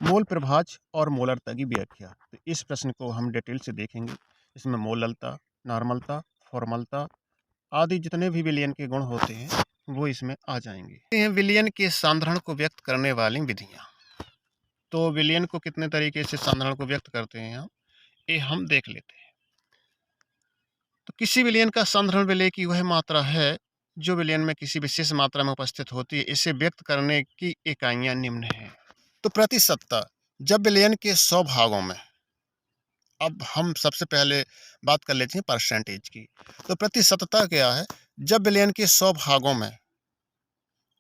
मोल प्रभाज और मोलरता की व्याख्या। तो इस प्रश्न को हम डिटेल से देखेंगे। इसमें मोललता, नॉर्मलता, फॉर्मलता आदि जितने भी विलयन के गुण होते हैं वो इसमें आ जाएंगे। ये विलयन के सांद्रण को व्यक्त करने वाली विधियां। तो विलयन को कितने तरीके से सांद्रण को व्यक्त करते हैं ये हम देख लेते हैं। तो किसी विलयन का सांद्रण विलय की वह मात्रा है जो विलयन में किसी विशेष मात्रा में उपस्थित होती है। इसे व्यक्त करने की इकाइयां निम्न हैं। तो प्रतिशतता, जब विलयन के 100 भागों में, अब हम सबसे पहले बात कर लेते हैं परसेंटेज की। तो प्रतिशतता क्या है? जब विलयन के 100 भागों में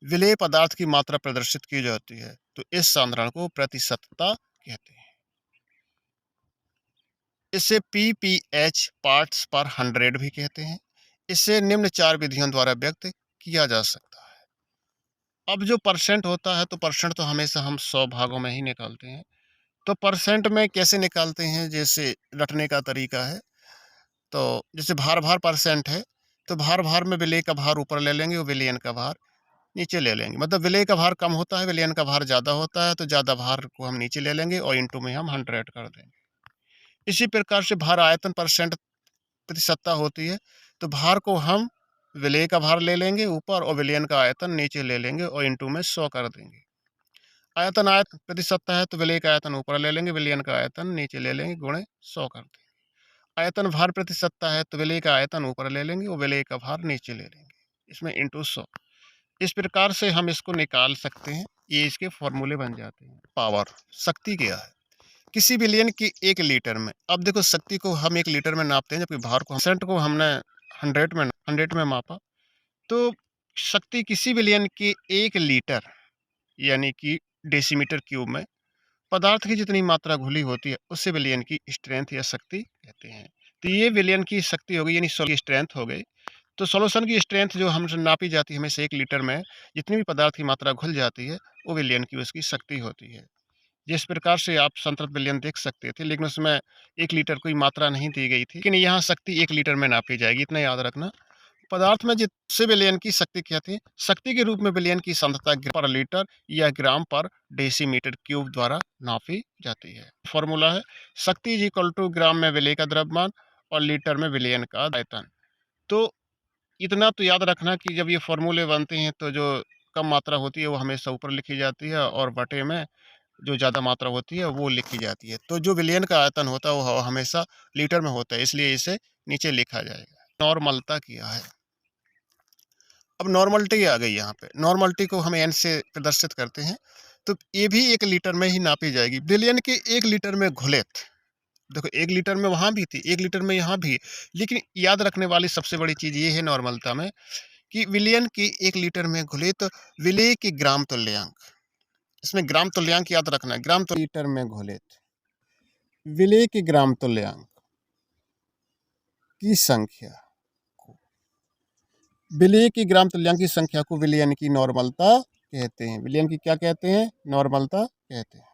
विलेय पदार्थ की मात्रा प्रदर्शित की जाती है तो इस सांद्रण को प्रतिशतता कहते हैं। इसे पीपीएच पार्ट्स पर 100 भी कहते हैं। इसे निम्न 4 विधियों द्वारा व्यक्त किया जा सकता है। अब जो परसेंट होता है तो परसेंट तो हमेशा हम 100 भागों में ही निकालते हैं। तो परसेंट में कैसे निकालते हैं? जैसे रटने का तरीका है। तो जैसे भार भार परसेंट है तो भार भार में विलेय का भार ऊपर ले लेंगे और विलयन का भार नीचे ले लेंगे। मतलब विलेय का भार कम होता है, विलयन का भार ज़्यादा होता है, तो ज़्यादा भार को हम नीचे ले लेंगे और इंटू में हम 100 कर देंगे। इसी प्रकार से भार आयतन परसेंट प्रतिशतता होती है। तो भार को हम विलेय का भार ले लेंगे ऊपर और विलयन का आयतन नीचे ले लेंगे और इंटू में 100 कर देंगे। आयतन प्रतिशतता है तो विलेय का आयतन ऊपर ले लेंगे, विलयन का आयतन नीचे ले लेंगे, गुणे 100 कर देंगे। आयतन भार प्रतिशतता है तो विलेय का आयतन ऊपर ले लेंगे और विलेय का भार नीचे ले लेंगे, इसमें इंटू 100। इस प्रकार से हम इसको निकाल सकते हैं। ये इसके फॉर्मूले बन जाते हैं। पावर, शक्ति क्या है? किसी विलयन की 1 लीटर में, अब देखो शक्ति को हम 1 लीटर में नापते हैं जबकि भार को परसेंट को हमने 100 में मापा। तो शक्ति किसी विलयन की 1 लीटर यानी कि डेसीमीटर क्यूब में पदार्थ की जितनी मात्रा घुली होती है उससे विलयन की स्ट्रेंथ या शक्ति कहते हैं। तो ये विलयन की शक्ति हो गई, यानी स्ट्रेंथ हो गई। तो सॉल्यूशन की स्ट्रेंथ जो हमसे नापी जाती है, हमेशा 1 लीटर में जितनी भी पदार्थ की मात्रा घुल जाती है वो विलयन की उसकी शक्ति होती है। जिस प्रकार से आप संतृप्त विलयन देख सकते थे, लेकिन उसमें 1 लीटर कोई मात्रा नहीं दी गई थी, लेकिन यहाँ शक्ति 1 लीटर में नापी जाएगी, इतना याद रखना। पदार्थ में जिससे विलयन की शक्ति कहते हैं, शक्ति के रूप में विलयन की सांद्रता पर लीटर या ग्राम पर डेसीमीटर क्यूब द्वारा नापी जाती है। फॉर्मूला है शक्ति इज इक्वल टू ग्राम में विलय का द्रव्यमान और लीटर में विलयन का आयतन। तो इतना तो याद रखना कि जब ये फॉर्मूले बनते हैं तो जो कम मात्रा होती है वो हमेशा ऊपर लिखी जाती है और बटे में जो ज़्यादा मात्रा होती है वो लिखी जाती है। तो जो विलयन का आयतन होता है वो हमेशा लीटर में होता है, इसलिए इसे नीचे लिखा जाएगा। नॉर्मलता क्या है? अब नॉर्मलिटी आ गई। यहाँ पे नॉर्मलिटी को हम एन से प्रदर्शित करते हैं। तो ये भी 1 लीटर में ही नापी जाएगी। विलयन के 1 लीटर में घुलित, देखो 1 लीटर में वहाँ भी थी, 1 लीटर में यहाँ भी। लेकिन याद रखने वाली सबसे बड़ी चीज़ ये है नॉर्मलता में कि विलयन की 1 लीटर में घुलित विलेय के ग्राम तुल्यांक, इसमें ग्राम तुल्यांक याद रखना है। ग्राम लीटर में घुलित विलेय के ग्राम तुल्यांक की संख्या, विलेय की ग्राम तुल्यांक की संख्या को विलयन की नॉर्मलता कहते हैं। विलयन की क्या कहते हैं? नॉर्मलता कहते हैं।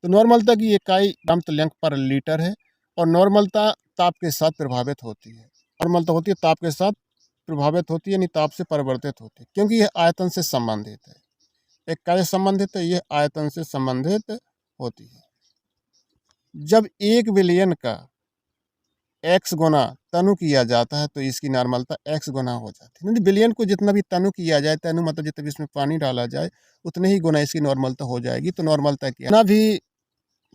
तो नॉर्मलता की इकाई ग्राम तुल्यांक पर लीटर है और नॉर्मलता ताप के साथ प्रभावित होती है। नॉर्मलता होती है ताप के साथ प्रभावित होती है, यानी ताप से परिवर्तित होती है, क्योंकि यह आयतन से संबंधित है। एक क्या संबंधित है? यह आयतन से संबंधित होती है। जब एक विलयन का x गुना तनु किया जाता है तो इसकी नॉर्मलता x गुना हो जाती है। विलयन को जितना भी तनु किया जाए, तनु मतलब जितना भी इसमें पानी डाला जाए उतने ही गुना इसकी नॉर्मलता हो जाएगी। तो नॉर्मलता क्या? जितना भी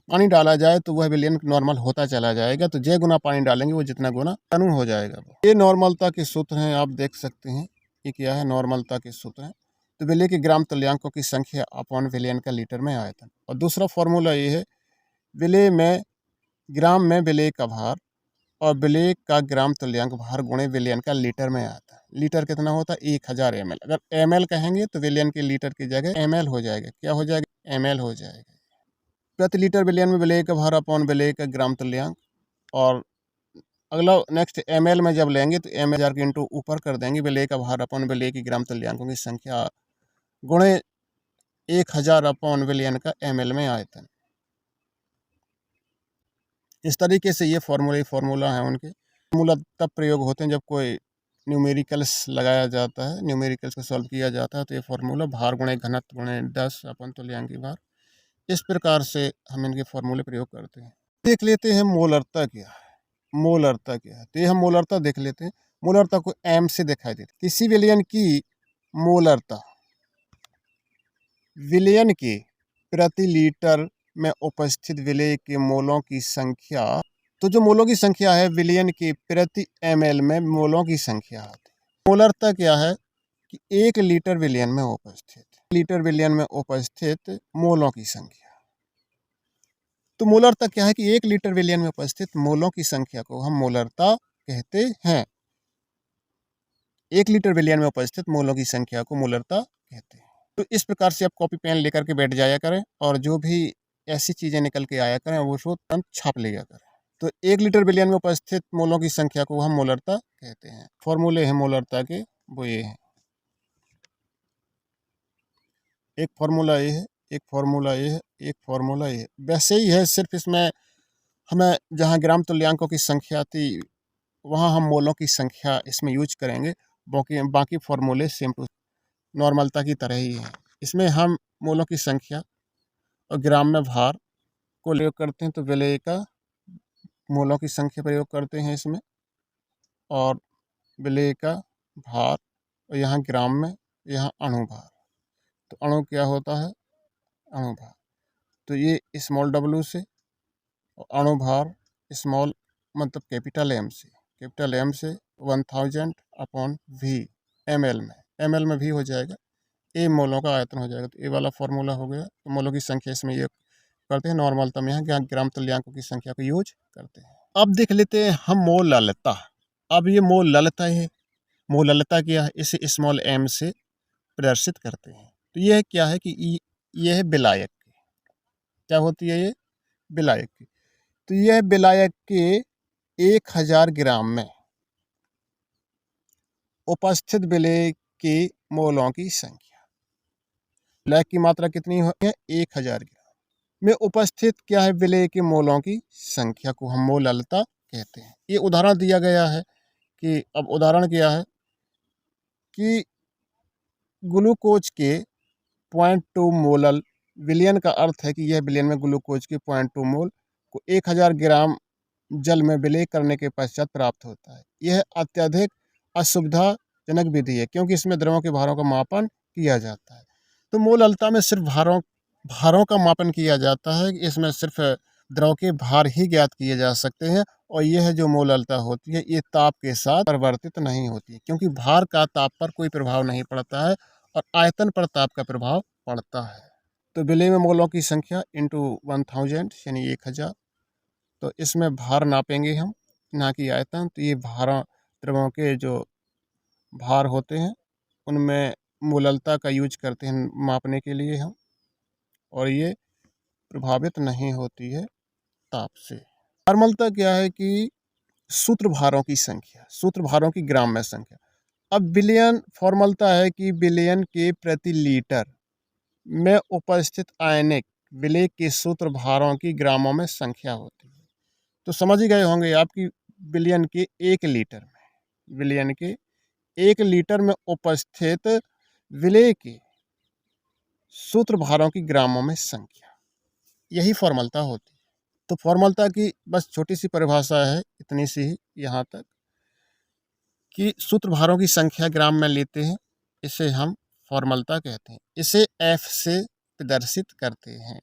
पानी डाला जाए तो वह विलयन नॉर्मल होता चला जाएगा। तो जे गुना पानी डालेंगे वो जितना गुना तनु हो जाएगा। ये नॉर्मलता के सूत्र हैं, आप देख सकते हैं। ये क्या है? नॉर्मलता के सूत्र हैं। तो विलय के ग्राम तुल्यांकों की संख्या अपॉन विलयन का लीटर में आयतन। और दूसरा फॉर्मूला ये है विलय में ग्राम में विलय का भार और विलय का ग्राम तुल्यांक भार गुणे विलयन का लीटर में आता है। लीटर कितना होता है? 1000 ml। अगर ml कहेंगे तो विलयन के लीटर की जगह ml हो जाएगा। क्या हो जाएगा? ml हो जाएगा। प्रति लीटर विलयन में विलय का भार अपॉन विलय का ग्राम तुल्यांक। और अगला नेक्स्ट ml में जब लेंगे तो ml के इंटू ऊपर कर देंगे विलय का भार अपॉन विलय की ग्राम तुल्यांकों की संख्या गुणे 1000 अपॉन विलयन का ml में आयतन। इस तरीके से ये फार्मूला है उनके। फार्मूला तब प्रयोग होते हैं जब कोई न्यूमेरिकल्स लगाया जाता है, न्यूमेरिकल्स को सॉल्व किया जाता है। तो ये फार्मूला भार गुणे घनत्व गुणे 10 अपन तुल्यांकी भार इस प्रकार से हम इनके फॉर्मूले प्रयोग करते हैं। देख लेते हैं मोलरता क्या है। मोलरता क्या है, तो ये हम मोलरता देख लेते हैं। मोलरता को एम से दिखाई देती है। किसी विलयन की मोलरता विलयन के प्रति लीटर में उपस्थित विलेय के मोलों की संख्या, तो जो मोलों की संख्या है विलयन के प्रति ml में मोलों की संख्या आती है। मोलरता क्या है कि 1 लीटर विलयन में उपस्थित मोलों की संख्या। तो मोलरता क्या है कि 1 लीटर विलयन में उपस्थित मोलों की संख्या को हम मोलरता कहते हैं। 1 लीटर विलयन में उपस्थित मोलों की संख्या को मोलरता कहते हैं। तो इस प्रकार से आप कॉपी पेन लेकर के बैठ जाया करें और जो भी ऐसी चीज़ें निकल के आया करें वो उसको तुरंत छाप लिया करें। तो 1 लीटर विलयन में उपस्थित मोलों की संख्या को हम मोलरता कहते हैं। फॉर्मूले हैं मोलरता के, वो ये हैं। एक फॉर्मूला ये है, एक फॉर्मूला ये है, एक फॉर्मूला ये है। वैसे ही है, सिर्फ इसमें हमें जहाँ ग्राम तुल्यांकों की संख्या थी वहाँ हम मोलों की संख्या इसमें यूज करेंगे। बाकी फॉर्मूले सेम टू नॉर्मलता की तरह ही हैं। इसमें हम मोलों की संख्या और ग्राम में भार को प्रयोग करते हैं, तो विलेय का मोलों की संख्या प्रयोग करते हैं इसमें, और विलेय का भार, और यहाँ ग्राम में, यहाँ अणु भार। तो अणु क्या होता है, अणु भार, तो ये स्मॉल w से, और अणु भार स्मॉल मतलब कैपिटल M से 1000/V ml में भी हो जाएगा। ए मोलों का आयतन हो जाएगा। तो ये वाला फॉर्मूला हो गया। तो मोलों की संख्या इसमें ये करते हैं, नॉर्मलता में यहाँ ग्राम तुल्यांकों की संख्या को यूज करते हैं। अब देख लेते हैं हम मोललता। अब ये मोललता है। मोललता क्या है, इसे स्मॉल m से प्रदर्शित करते हैं। तो यह क्या है कि यह है विलायक की, क्या होती है ये, विलायक की। तो यह विलायक के 1000 ग्राम में उपस्थित विलेय के मोलों की संख्या। विलायक की मात्रा कितनी है, 1000 ग्राम में उपस्थित क्या है, विलेय के मोलों की संख्या को हम मोललता कहते हैं। ये उदाहरण दिया गया है कि, अब उदाहरण क्या है कि ग्लूकोज के 0.2 मोलल विलयन का अर्थ है कि यह विलयन में ग्लूकोज के 0.2 मोल को 1000 ग्राम जल में विलय करने के पश्चात प्राप्त होता है। यह अत्यधिक असुविधाजनक विधि है क्योंकि इसमें द्रवों के भारों का मापन किया जाता है। तो मोललता में सिर्फ भारों का मापन किया जाता है। इसमें सिर्फ द्रव के भार ही ज्ञात किए जा सकते हैं, और यह जो मोललता होती है ये ताप के साथ परिवर्तित नहीं होती है, क्योंकि भार का ताप पर कोई प्रभाव नहीं पड़ता है और आयतन पर ताप का प्रभाव पड़ता है। तो विलेय में मोलों की संख्या इंटू 1000 यानी 1000। तो इसमें भार नापेंगे हम, ना कि आयतन। तो ये द्रवों के जो भार होते हैं उनमें मोललता का यूज करते हैं मापने के लिए हम, और ये प्रभावित नहीं होती है ताप से। नॉर्मलता क्या है कि सूत्र भारों की संख्या, सूत्र भारों की ग्राम में संख्या। अब विलयन फॉर्मलता है कि विलयन के प्रति लीटर में उपस्थित आयनिक विलेय के सूत्र भारों की ग्रामों में संख्या होती है। तो समझ ही गए होंगे आपकी विलयन के 1 लीटर में, विलयन के 1 लीटर में उपस्थित विलेय के सूत्र भारों की ग्रामों में संख्या, यही फॉर्मलता होती है। तो फॉर्मलता की बस छोटी सी परिभाषा है, इतनी सी ही यहाँ तक, कि सूत्र भारों की संख्या ग्राम में लेते हैं, इसे हम फॉर्मलता कहते हैं। इसे F से प्रदर्शित करते हैं।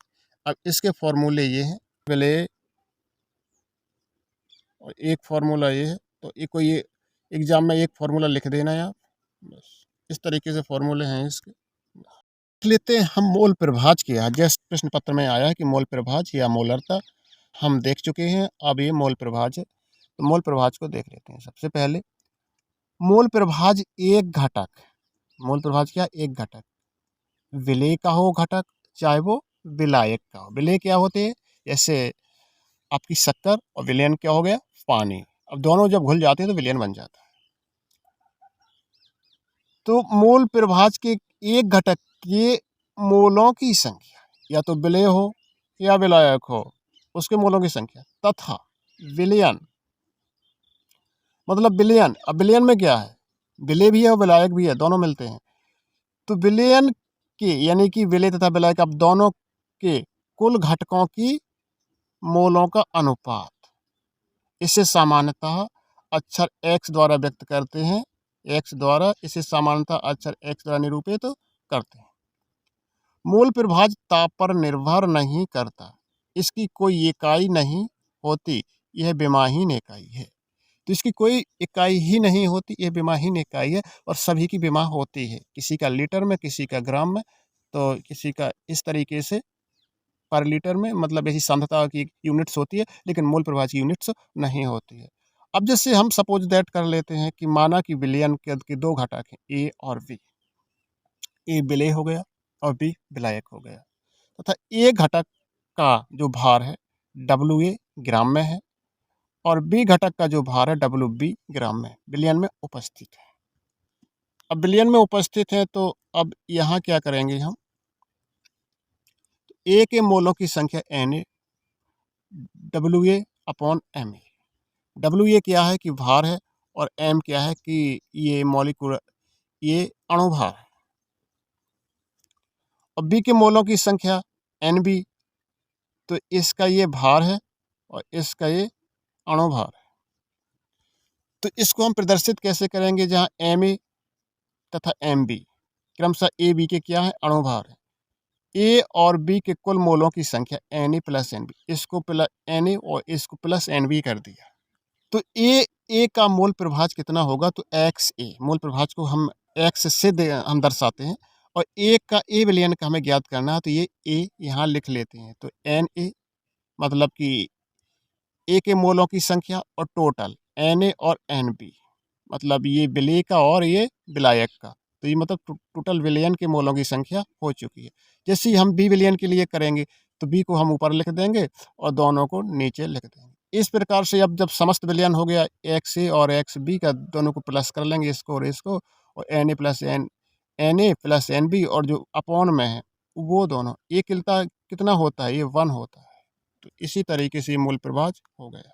अब इसके फॉर्मूले ये हैं, विलेय, और एक फार्मूला ये है। तो ये एग्जाम में एक फार्मूला लिख देना है आप, बस इस तरीके से फॉर्मूले हैं इसके। लेते हैं हम मोल प्रभाज किया, जैसे प्रश्न पत्र में आया है कि मोल प्रभाज या मोलरता हम देख चुके हैं। अब ये मोल प्रभाज है, तो मोल प्रभाज को देख लेते हैं। सबसे पहले मोल प्रभाज एक घटक, मोल प्रभाज क्या, एक घटक, विलेय का हो घटक चाहे वो विलायक का हो। विलेय क्या होते हैं, जैसे आपकी शक्कर, और विलयन क्या हो गया, पानी। अब दोनों जब घुल जाते हैं तो विलयन बन जाता है। तो मोल प्रभाज के एक घटक के मोलों की संख्या, या तो विलेय हो या विलायक हो, उसके मोलों की संख्या, तथा विलयन मतलब विलयन। अब विलयन में क्या है, विलेय भी है और विलायक भी है, दोनों मिलते हैं। तो विलयन के यानी कि विलेय तथा विलायक, अब दोनों के कुल घटकों की मोलों का अनुपात। इसे सामान्यतः अक्षर x द्वारा व्यक्त करते हैं। x द्वारा इसे सामान्यतः अक्षर x द्वारा निरूपित करते हैं। मूल प्रभाज ताप पर निर्भर नहीं करता। इसकी कोई इकाई नहीं होती, यह विमाहीन इकाई है। तो इसकी कोई इकाई ही नहीं होती, यह विमाहीन इकाई है और सभी की विमा होती है, किसी का लीटर में, किसी का ग्राम में, तो किसी का इस तरीके से पर लीटर में, मतलब ऐसी सांद्रता की यूनिट्स होती है, लेकिन मूल प्रभाज की यूनिट्स नहीं होती है। अब जैसे हम सपोज दैट कर लेते हैं कि माना कि विलयन के दो घटक हैं, ए और बी। ए विलेय हो गया और बी विलायक हो गया, तथा ए घटक का जो भार है डब्ल्यू ए ग्राम में है और बी घटक का जो भार है डब्ल्यू बी ग्राम में विलयन में उपस्थित है। अब विलयन में उपस्थित है तो अब यहाँ क्या करेंगे हम, ए के मोलों की संख्या एन ए डब्ल्यू ए अपॉन एम ए। डब्ल्यू ए क्या है कि भार है और एम क्या है कि ये मॉलिक्यूलर, ये अणुभार है। और बी के मोलों की संख्या एन बी, तो इसका ये भार है और इसका ये अणुभार है। तो इसको हम प्रदर्शित कैसे करेंगे, जहाँ एम ए तथा एम बी क्रमशः ए बी के क्या है, अणुभार है। ए और बी के कुल मोलों की संख्या n a plus n b, इसको प्लस एन ए और इसको प्लस एन बी कर दिया। तो ए का मोल प्रभाज कितना होगा, तो एक्स ए, मोल प्रभाज को हम एक्स से हम दर्शाते हैं और ए का ए विलयन का हमें ज्ञात करना है, तो ये ए यहाँ लिख लेते हैं। तो एन ए मतलब कि ए के मोलों की संख्या और टोटल एन ए और एन बी, मतलब ये विलेय का और ये विलायक का, तो ये मतलब टोटल विलयन के मोलों की संख्या हो चुकी है। जैसे ही हम बी विलयन के लिए करेंगे तो बी को हम ऊपर लिख देंगे और दोनों को नीचे लिख देंगे। इस प्रकार से अब जब समस्त विलयन हो गया एक्स ए और एक्स बी का, दोनों को प्लस कर लेंगे इसको और इसको, और n a plus n a plus n b, और जो अपॉन में है वो दोनों, ये कितना होता है, ये 1 होता है। तो इसी तरीके से ये मूल प्रभाज हो गया।